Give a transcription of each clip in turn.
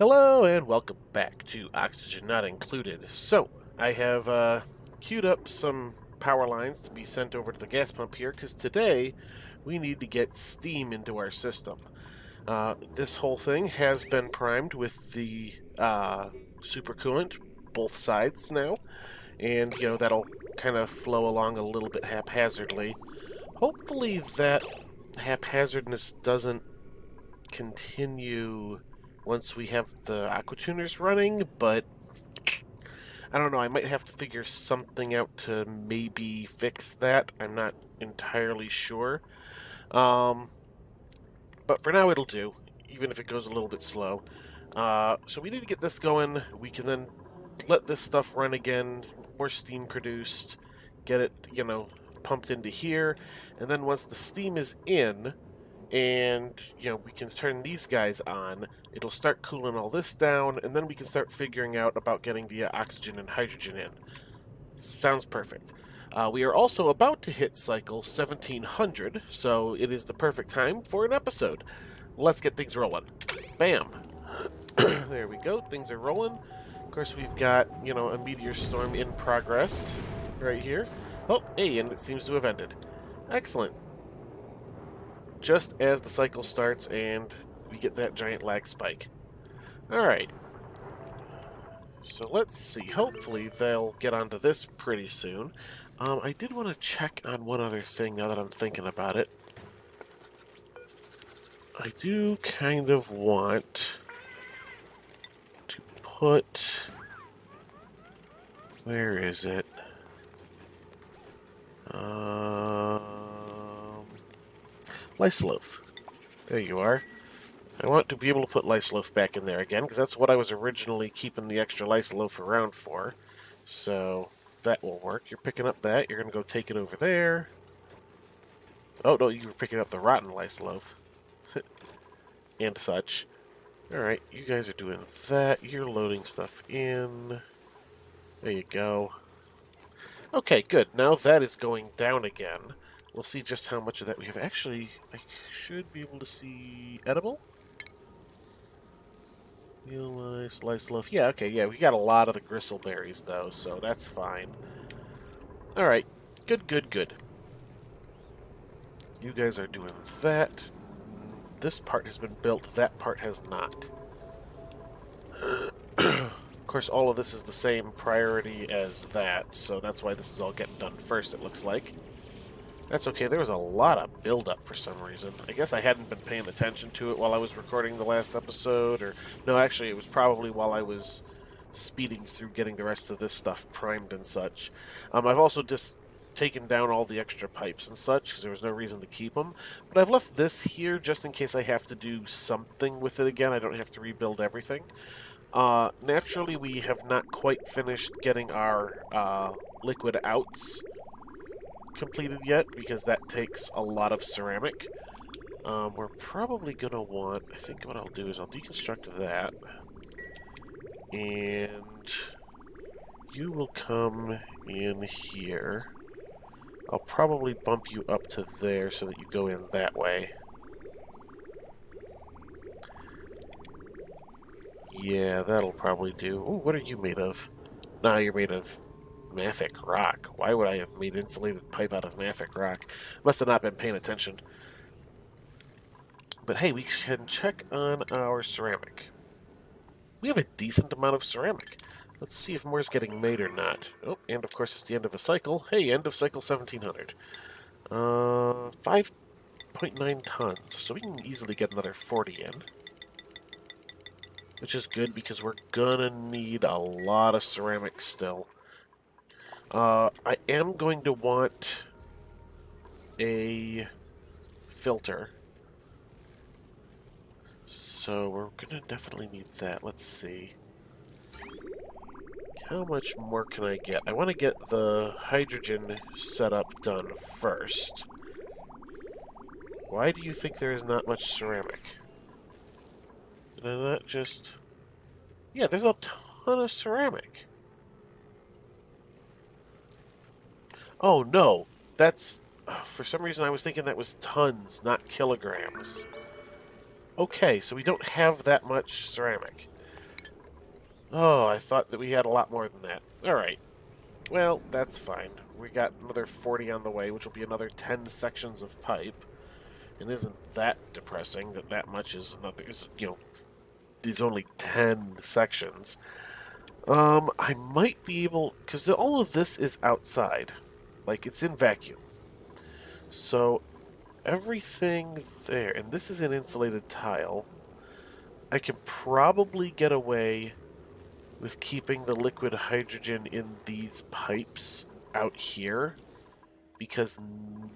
Hello and welcome back to Oxygen Not Included. So, I have queued up some power lines to be sent over to the gas pump here because today we need to get steam into our system. This whole thing has been primed with the supercoolant, both sides now, and that'll kind of flow along a little bit haphazardly. Hopefully that haphazardness doesn't continue once we have the aqua tuners running, but I don't know, I might have to figure something out to maybe fix that. I'm not entirely sure. Um, but for now it'll do, even if it goes a little bit slow. So we need to get this going. We can then let this stuff run again, more steam produced, get it, pumped into here, and then once the steam is in, and we can turn these guys on, it'll start cooling all this down, and then we can start figuring out about getting the oxygen and hydrogen in. Sounds perfect. We are also about to hit cycle 1700, so it is the perfect time for an episode. Let's get things rolling. Bam. There we go, things are rolling. Of course, we've got, a meteor storm in progress right here. Oh, hey, and it seems to have ended. Excellent. Just as the cycle starts and we get that giant lag spike. Alright. So let's see. Hopefully they'll get onto this pretty soon. I did want to check on one other thing now that I'm thinking about it. I do kind of want to put... Where is it? Lysoloph. There you are. I want to be able to put Lysoloph back in there again, because that's what I was originally keeping the extra Lysoloph around for. So that will work. You're picking up that. You're going to go take it over there. Oh, no, you were picking up the rotten Lysoloph. And such. Alright, you guys are doing that. You're loading stuff in. There you go. Okay, good. Now that is going down again. We'll see just how much of that we have. Actually, I should be able to see edible? Realize, Lysoloph. Yeah, okay, yeah, we got a lot of the gristleberries, though, so that's fine. Alright, good, good, good. You guys are doing that. This part has been built, that part has not. Of course, all of this is the same priority as that, so that's why this is all getting done first, it looks like. That's okay, there was a lot of build-up for some reason. I guess I hadn't been paying attention to it while I was recording the last episode, or... No, actually, it was probably while I was speeding through getting the rest of this stuff primed and such. I've also just taken down all the extra pipes and such, because there was no reason to keep them. But I've left this here just in case I have to do something with it again. I don't have to rebuild everything. Naturally, we have not quite finished getting our liquid outs completed yet, because that takes a lot of ceramic. We're probably going to want... I think what I'll do is I'll deconstruct that. And you will come in here. I'll probably bump you up to there so that you go in that way. Yeah, that'll probably do. Ooh, what are you made of? Nah, you're made of mafic rock. Why would I have made insulated pipe out of mafic rock? Must have not been paying attention. But hey, we can check on our ceramic. We have a decent amount of ceramic. Let's see if more's getting made or not. Oh, and of course it's the end of a cycle. Hey, end of cycle 1700. 5.9 tons, so we can easily get another 40 in. Which is good because we're gonna need a lot of ceramic still. I am going to want a filter. So we're gonna definitely need that. Let's see. How much more can I get? I want to get the hydrogen setup done first. Why do you think there is not much ceramic? Did I not just... Yeah, there's a ton of ceramic. Oh, no. That's... for some reason I was thinking that was tons, not kilograms. Okay, so we don't have that much ceramic. Oh, I thought that we had a lot more than that. Alright. Well, that's fine. We got another 40 on the way, which will be another 10 sections of pipe. And isn't that depressing that that much is another, these only 10 sections. I might be able, because all of this is outside. Like, it's in vacuum. So, everything there, and this is an insulated tile, I can probably get away with keeping the liquid hydrogen in these pipes out here, because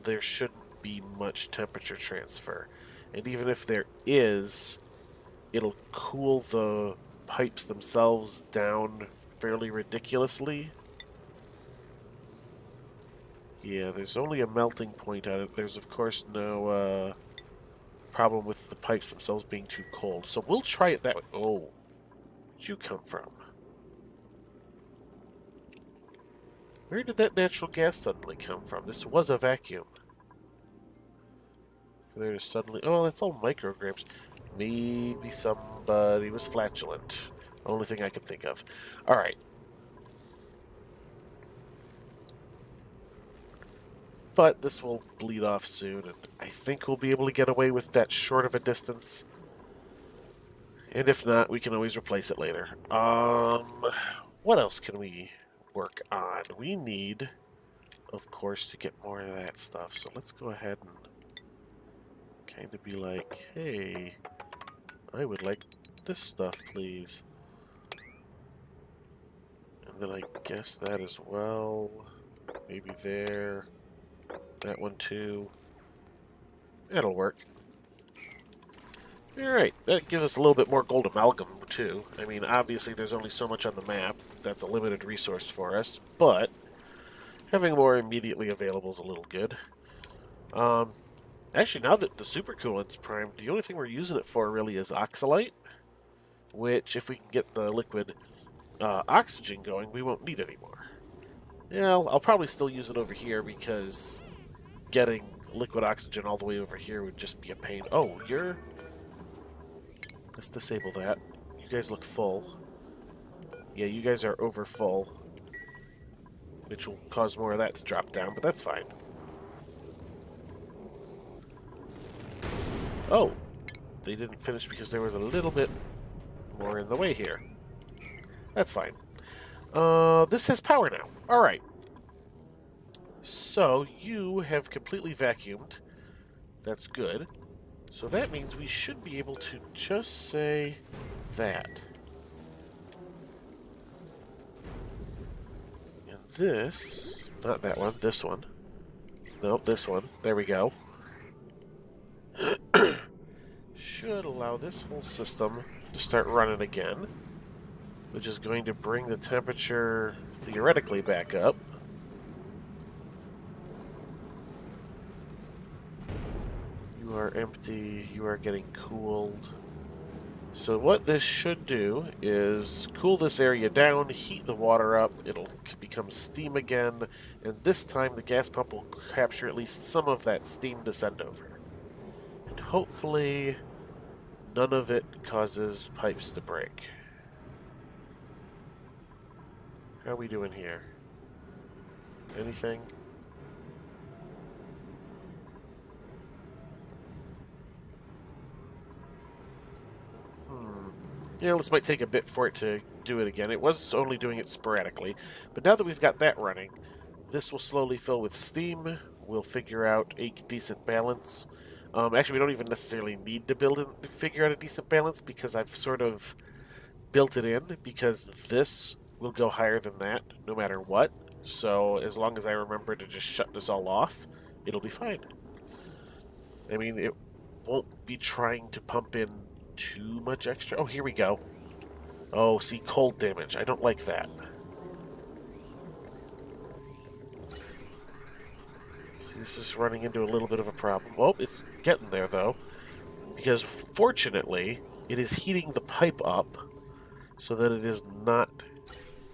there shouldn't be much temperature transfer. And even if there is, it'll cool the pipes themselves down fairly ridiculously. Yeah, there's only a melting point on it. There's, of course, no problem with the pipes themselves being too cold. So we'll try it that way. Oh, where'd you come from? Where did that natural gas suddenly come from? This was a vacuum. There's suddenly... Oh, that's all micrograms. Maybe somebody was flatulent. Only thing I can think of. Alright. But this will bleed off soon, and I think we'll be able to get away with that short of a distance. And if not, we can always replace it later. What else can we work on? We need, of course, to get more of that stuff. So let's go ahead and kind of be like, hey, I would like this stuff, please. And then I guess that as well. Maybe there. That one too. That'll work. Alright, that gives us a little bit more gold amalgam too. I mean, obviously there's only so much on the map. That's a limited resource for us, but having more immediately available is a little good. Actually, now that the supercoolant's primed, the only thing we're using it for really is oxalite, which if we can get the liquid oxygen going, we won't need anymore. Yeah, I'll probably still use it over here because getting liquid oxygen all the way over here would just be a pain. Oh, you're... Let's disable that. You guys look full. Yeah, you guys are over full, which will cause more of that to drop down, but that's fine. Oh, they didn't finish because there was a little bit more in the way here. That's fine. This has power now. Alright. So, you have completely vacuumed. That's good. So that means we should be able to just say that. And this... Not that one, this one. Nope, this one. There we go. Should allow this whole system to start running again, which is going to bring the temperature theoretically back up. You are empty, you are getting cooled. So what this should do is cool this area down, heat the water up, it'll become steam again, and this time the gas pump will capture at least some of that steam to send over. And hopefully none of it causes pipes to break. How are we doing here? Anything? Yeah, this might take a bit for it to do it again. It was only doing it sporadically. But now that we've got that running, this will slowly fill with steam. We'll figure out a decent balance. Actually, we don't even necessarily need to figure out a decent balance because I've sort of built it in because this will go higher than that no matter what. So as long as I remember to just shut this all off, it'll be fine. I mean, it won't be trying to pump in too much extra. Oh, here we go. Oh, see, cold damage. I don't like that. See, this is running into a little bit of a problem. Oh, it's getting there, though. Because, fortunately, it is heating the pipe up so that it is not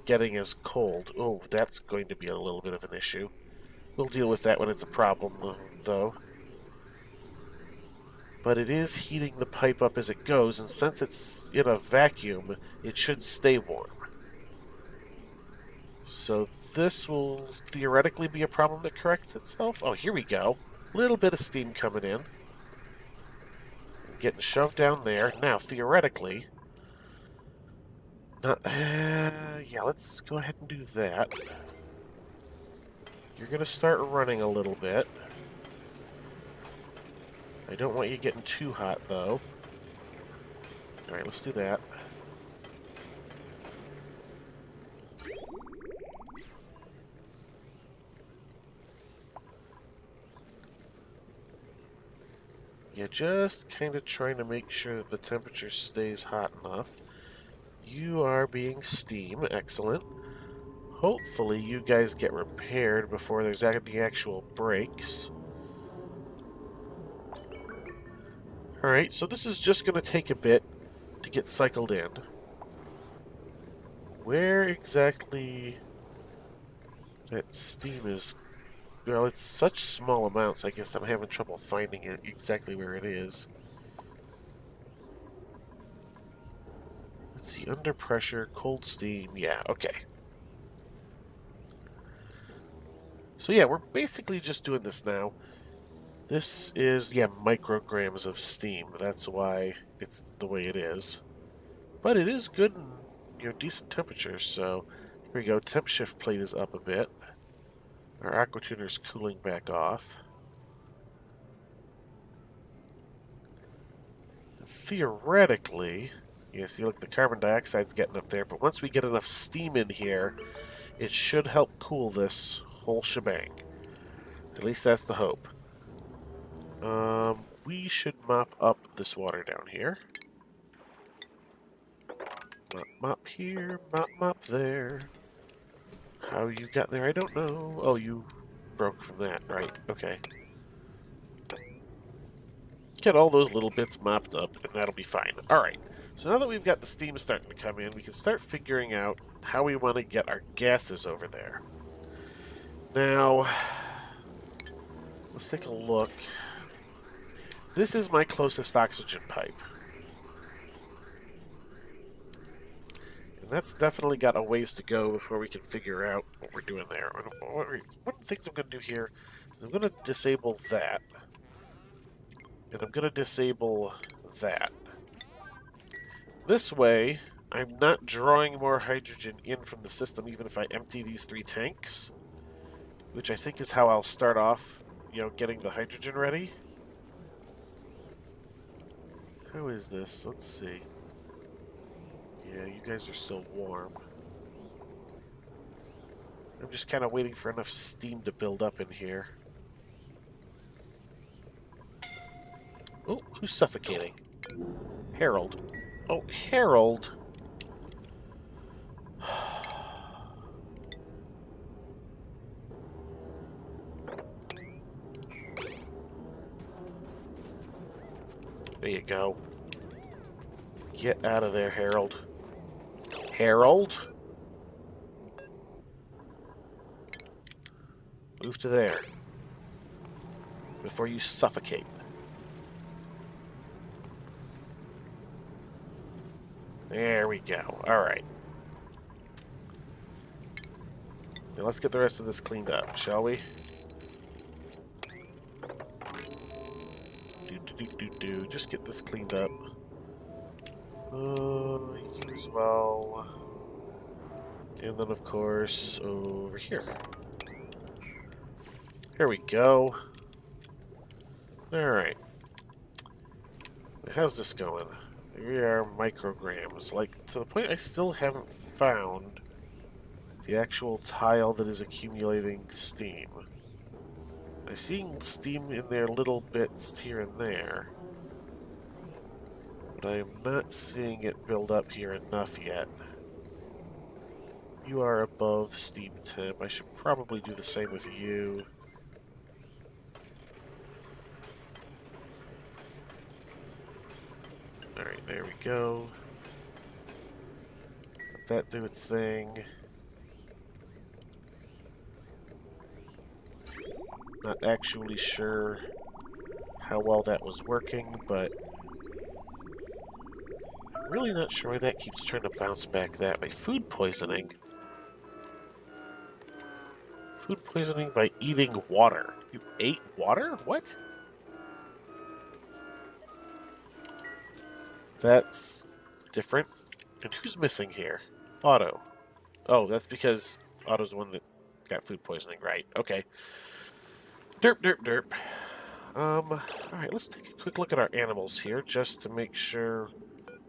getting as cold. Oh, that's going to be a little bit of an issue. We'll deal with that when it's a problem, though. but it is heating the pipe up as it goes, and since it's in a vacuum, it should stay warm. So this will theoretically be a problem that corrects itself. Oh, here we go. Little bit of steam coming in. Getting shoved down there. Now, theoretically... yeah, let's go ahead and do that. You're going to start running a little bit. I don't want you getting too hot, though. Alright, let's do that. Yeah, just kind of trying to make sure that the temperature stays hot enough. You are being steam. Excellent. Hopefully you guys get repaired before there's any actual breaks. Alright, so this is just going to take a bit to get cycled in. Where exactly that steam is... Well, it's such small amounts, I guess I'm having trouble finding it exactly where it is. Let's see, under pressure, cold steam, yeah, okay. So yeah, we're basically just doing this now. This is, yeah, micrograms of steam. That's why it's the way it is. But it is good and, you know, decent temperatures, so here we go. Temp shift plate is up a bit. Our aquatuner's cooling back off. Theoretically, you see, look, the carbon dioxide's getting up there, but once we get enough steam in here, it should help cool this whole shebang. At least that's the hope. We should mop up this water down here. Mop, mop here, mop, mop there. How you got there, I don't know. Oh, you broke from that, right, okay. Get all those little bits mopped up, and that'll be fine. Alright, so now that we've got the steam starting to come in, we can start figuring out how we want to get our gases over there. Now, let's take a look. This is my closest oxygen pipe. And that's definitely got a ways to go before we can figure out what we're doing there. One of the things I'm going to do here is I'm going to disable that. And I'm going to disable that. This way, I'm not drawing more hydrogen in from the system even if I empty these 3 tanks. Which I think is how I'll start off, you know, getting the hydrogen ready. How is this? Let's see. Yeah, you guys are still warm. I'm just kind of waiting for enough steam to build up in here. Oh, who's suffocating? Harold. Oh, Harold. There you go. Get out of there, Harold. Harold? Move to there. Before you suffocate. There we go. Alright. Now let's get the rest of this cleaned up, shall we? Just get this cleaned up. You as well. And then, of course, over here. Here we go. Alright. How's this going? Here we are, micrograms. Like, to the point I still haven't found the actual tile that is accumulating steam. I'm seeing steam in there little bits here and there. But I am not seeing it build up here enough yet. You are above steam temp. I should probably do the same with you. Alright, there we go. Let that do its thing. Not actually sure how well that was working, but I'm really not sure why that keeps trying to bounce back that way. Food poisoning? Food poisoning by eating water. You ate water? What? That's different. And who's missing here? Otto. Oh, that's because Otto's the one that got food poisoning, right? Okay. Derp, derp, derp. Alright, let's take a quick look at our animals here, just to make sure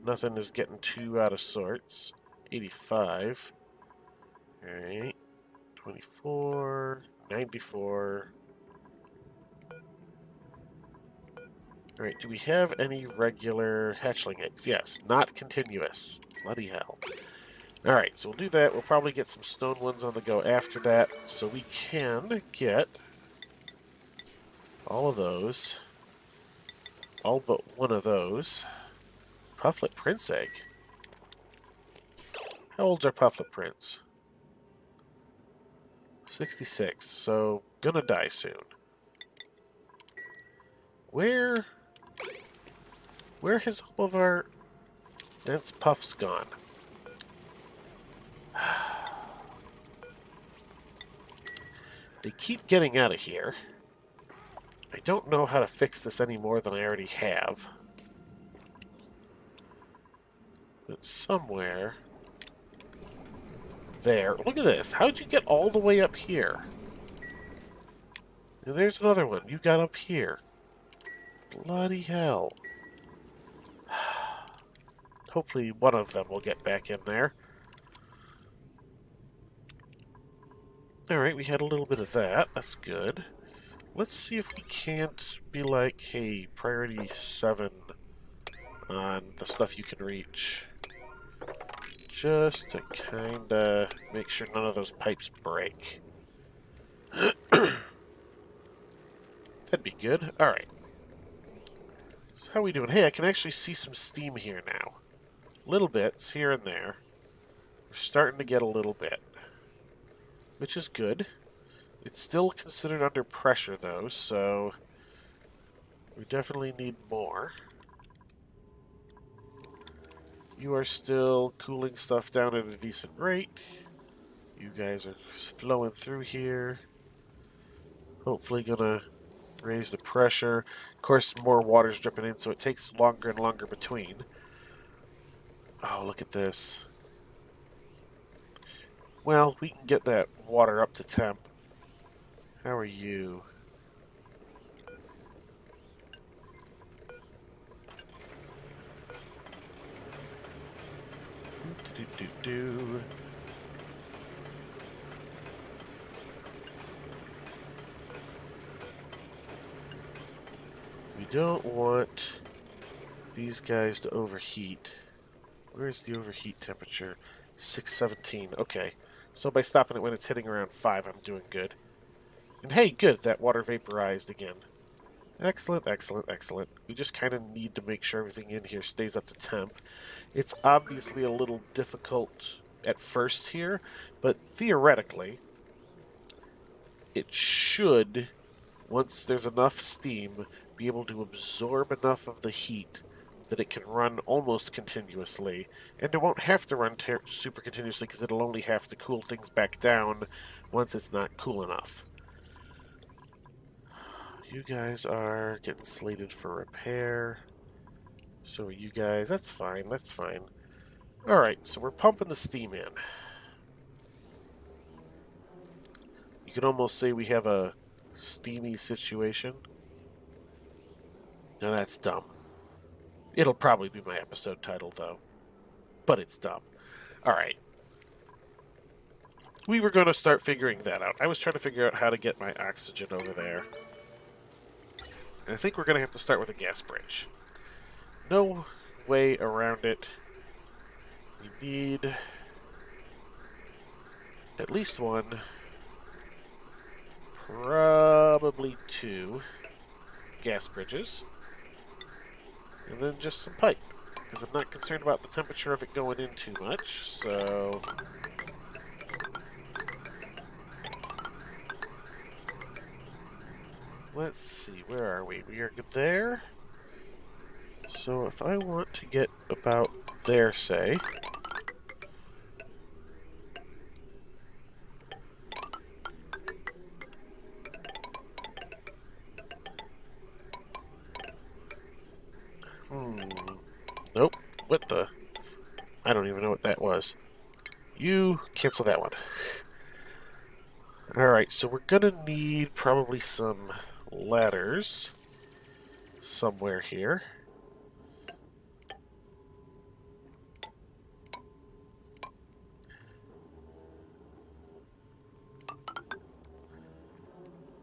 nothing is getting too out of sorts. 85. Alright. 24. 94. Alright, do we have any regular hatchling eggs? Yes, not continuous. Bloody hell. Alright, so we'll do that. We'll probably get some stone ones on the go after that, so we can get all of those. All but one of those. Pufflet Prince egg. How old's our Pufflet Prince? 66, so gonna die soon. Where has all of our dense puffs gone? They keep getting out of here. I don't know how to fix this any more than I already have. But somewhere... There. Look at this. How'd you get all the way up here? And there's another one. You got up here. Bloody hell. Hopefully one of them will get back in there. Alright, we had a little bit of that. That's good. Let's see if we can't be like, hey, priority 7 on the stuff you can reach. Just to kinda make sure none of those pipes break. That'd be good. Alright. So how are we doing? Hey, I can actually see some steam here now. Little bits here and there. We're starting to get a little bit. Which is good. It's still considered under pressure, though, so we definitely need more. You are still cooling stuff down at a decent rate. You guys are flowing through here. Hopefully gonna raise the pressure. Of course, more water's dripping in, so it takes longer and longer between. Oh, look at this. Well, we can get that water up to temp. How are you? Do-do-do-do. We don't want these guys to overheat. Where's the overheat temperature? 617. Okay. So by stopping it when it's hitting around 5, I'm doing good. And hey, good, that water vaporized again. Excellent, excellent, excellent. We just kind of need to make sure everything in here stays up to temp. It's obviously a little difficult at first here, but theoretically, it should, once there's enough steam, be able to absorb enough of the heat that it can run almost continuously, and it won't have to run super continuously because it'll only have to cool things back down once it's not cool enough. You guys are getting slated for repair. So are you guys. That's fine, that's fine. Alright, so we're pumping the steam in. You could almost say we have a steamy situation. Now that's dumb. It'll probably be my episode title, though. But it's dumb. Alright. We were going to start figuring that out. I was trying to figure out how to get my oxygen over there. And I think we're going to have to start with a gas bridge. No way around it. We need at least one. Probably 2 gas bridges. And then just some pipe. Because I'm not concerned about the temperature of it going in too much, so... let's see, where are we? We are there. So if I want to get about there, say... Nope. What the... I don't even know what that was. You cancel that one. Alright, so we're gonna need probably some ladders somewhere here.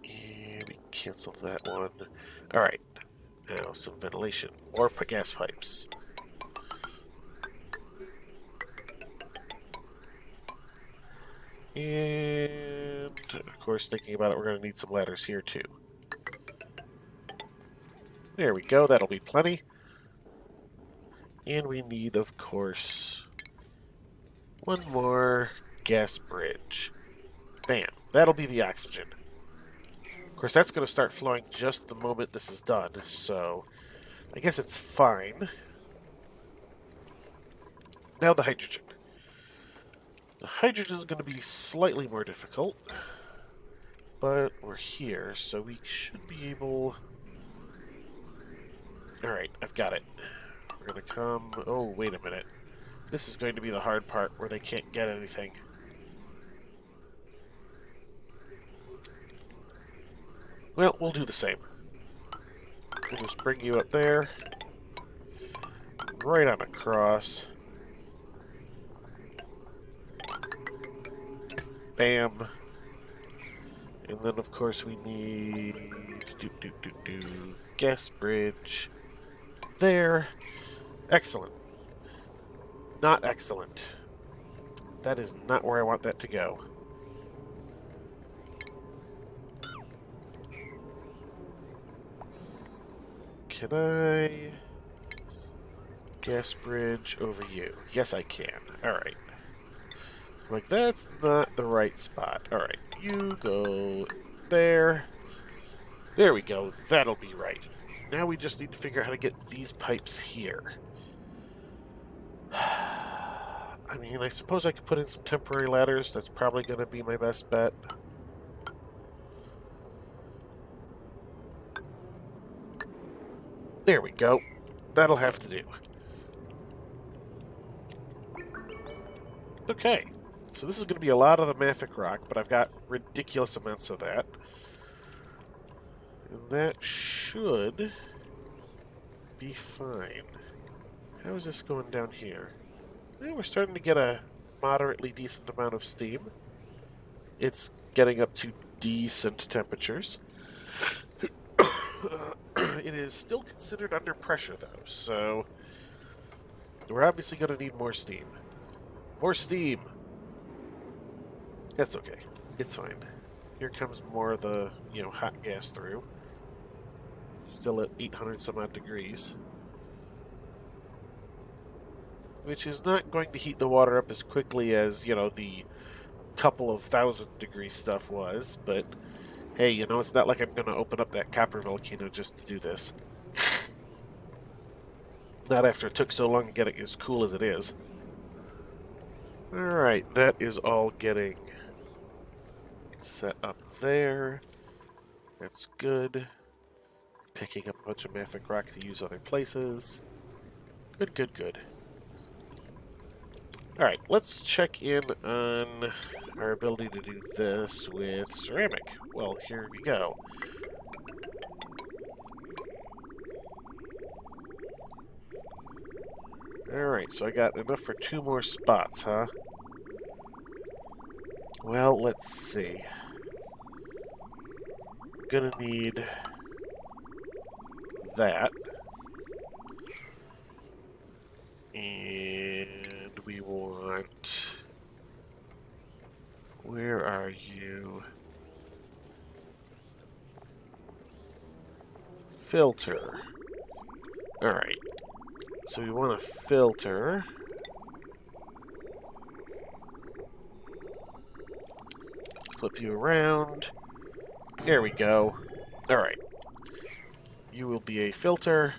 And we cancel that one. Alright, now some ventilation or gas pipes. And, of course, thinking about it, we're going to need some ladders here, too. There we go, that'll be plenty. And we need, of course, one more gas bridge. Bam, that'll be the oxygen. Of course, that's going to start flowing just the moment this is done, so I guess it's fine. Now the hydrogen. The hydrogen is going to be slightly more difficult, but we're here, so we should be able... Alright, I've got it. We're going to come... Oh, wait a minute. This is going to be the hard part where they can't get anything. Well, we'll do the same. We'll just bring you up there. Right on across. Bam. And then, of course, we need... gas bridge. There. Excellent. Not excellent. That is not where I want that to go. Can I... gas bridge over you? Yes, I can. Alright. Like, that's not the right spot. Alright, you go there. There we go. That'll be right. Now we just need to figure out how to get these pipes here. I mean, I suppose I could put in some temporary ladders. That's probably going to be my best bet. There we go. That'll have to do. Okay. So this is going to be a lot of the mafic rock, but I've got ridiculous amounts of that. And that should be fine. How is this going down here? Well, we're starting to get a moderately decent amount of steam. It's getting up to decent temperatures. It is still considered under pressure, though, so we're obviously going to need more steam. More steam! That's okay. It's fine. Here comes more of the, hot gas through. Still at 800 some odd degrees. Which is not going to heat the water up as quickly as, the couple of 1,000-degree stuff was, but hey, it's not like I'm going to open up that copper volcano just to do this. Not after it took so long to get it as cool as it is. Alright, that is all getting set up there. That's good. Picking up a bunch of mafic rock to use other places. Good, good, good. Alright, let's check in on our ability to do this with ceramic. Well, here we go. Alright, so I got enough for 2 more spots, huh? Well, let's see. Gonna need that. And we want... Where are you? Filter. Alright. So we want a filter. Flip you around. There we go. Alright. You will be a filter.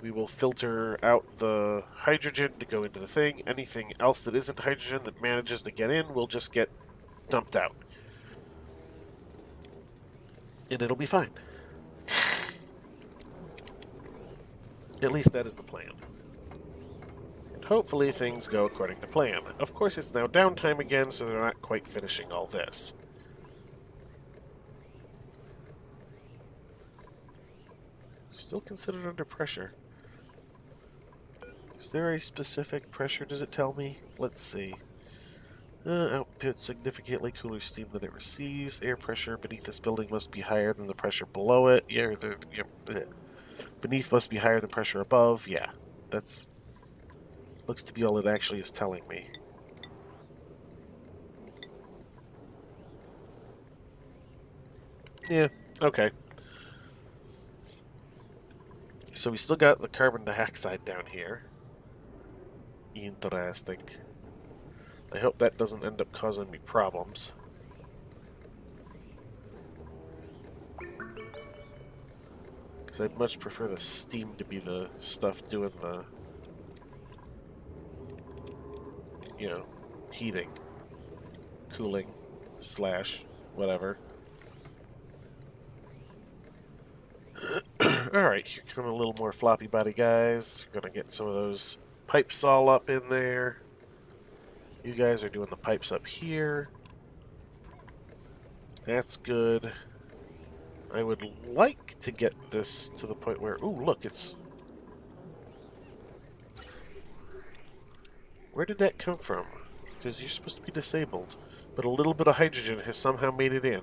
We will filter out the hydrogen to go into the thing. Anything else that isn't hydrogen that manages to get in will just get dumped out. And it'll be fine. At least that is the plan. And hopefully things go according to plan. Of course, it's now downtime again, so they're not quite finishing all this. Still considered under pressure. Is there a specific pressure, does it tell me? Let's see. Output significantly cooler steam than it receives. Air pressure beneath this building must be higher than the pressure below it. Yeah, beneath must be higher than pressure above. Yeah, that's... looks to be all it actually is telling me. Yeah, okay. So we still got the carbon dioxide down here. Interesting. I hope that doesn't end up causing me problems. Because I'd much prefer the steam to be the stuff doing the, you know, heating, cooling, slash, whatever. Alright, here come a little more floppy body guys. We're gonna get some of those pipes all up in there. You guys are doing the pipes up here. That's good. I would like to get this to the point where... ooh, look, it's... where did that come from? Because you're supposed to be disabled. But a little bit of hydrogen has somehow made it in.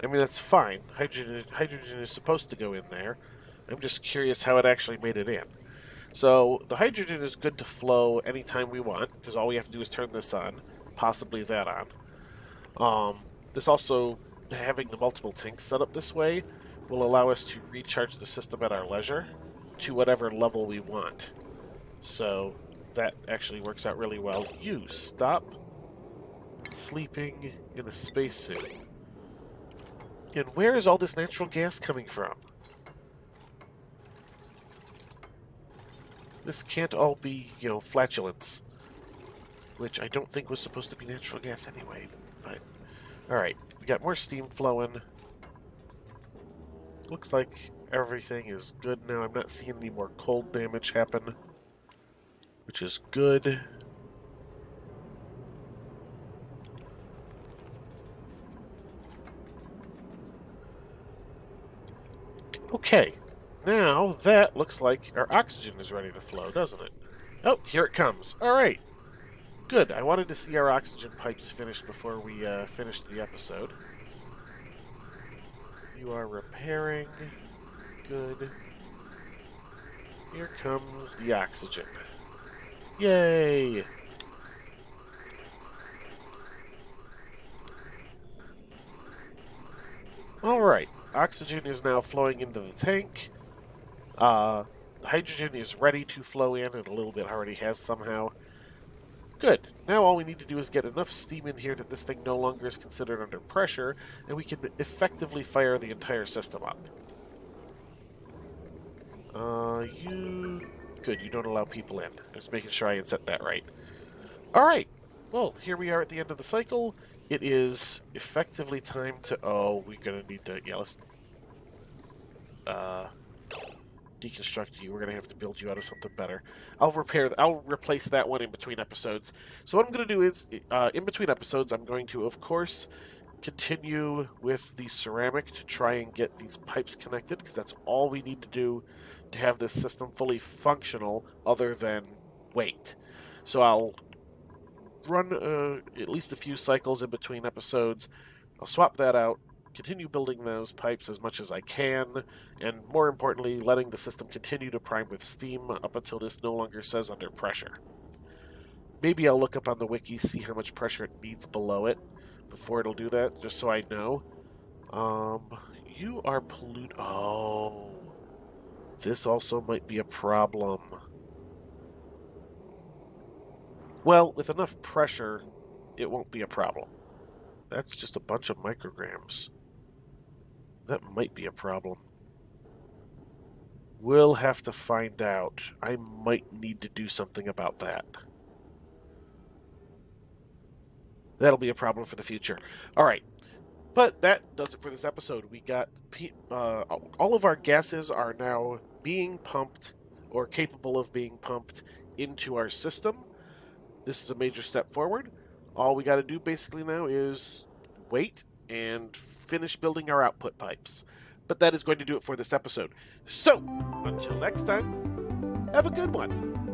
I mean, that's fine. Hydrogen is supposed to go in there. I'm just curious how it actually made it in. So, the hydrogen is good to flow anytime we want, because all we have to do is turn this on, possibly that on. This also, having the multiple tanks set up this way, will allow us to recharge the system at our leisure to whatever level we want. So, that actually works out really well. You stop sleeping in a spacesuit. And where is all this natural gas coming from? This can't all be, you know, flatulence. Which I don't think was supposed to be natural gas anyway. But, alright. We got more steam flowing. Looks like everything is good now. I'm not seeing any more cold damage happen. Which is good. Okay. Now, that looks like our oxygen is ready to flow, doesn't it? Oh, here it comes. Alright. Good. I wanted to see our oxygen pipes finished before we finished the episode. You are repairing. Good. Here comes the oxygen. Yay! Alright. Oxygen is now flowing into the tank. Hydrogen is ready to flow in, and a little bit already has somehow. Good. Now all we need to do is get enough steam in here that this thing no longer is considered under pressure, and we can effectively fire the entire system up. Good, you don't allow people in. Just making sure I had set that right. Alright. Well, here we are at the end of the cycle. It is effectively time to... oh, we're gonna need to... yeah, let's... deconstruct you. We're gonna have to build you out of something better. I'll replace that one in between episodes. So what I'm gonna do is, in between episodes, I'm going to, of course, continue with the ceramic to try and get these pipes connected, because that's all we need to do to have this system fully functional, other than wait. So I'll run at least a few cycles in between episodes. I'll swap that out, continue building those pipes as much as I can, and more importantly, letting the system continue to prime with steam up until this no longer says under pressure. Maybe I'll look up on the wiki, see how much pressure it needs below it before it'll do that, just so I know. You are polluted. Oh, this also might be a problem. Well, with enough pressure, it won't be a problem. That's just a bunch of micrograms. That might be a problem. We'll have to find out. I might need to do something about that. That'll be a problem for the future. All right. But that does it for this episode. We got all of our gases are now being pumped or capable of being pumped into our system. This is a major step forward. All we got to do basically now is wait and finish building our output pipes. But that is going to do it for this episode. So, until next time, have a good one.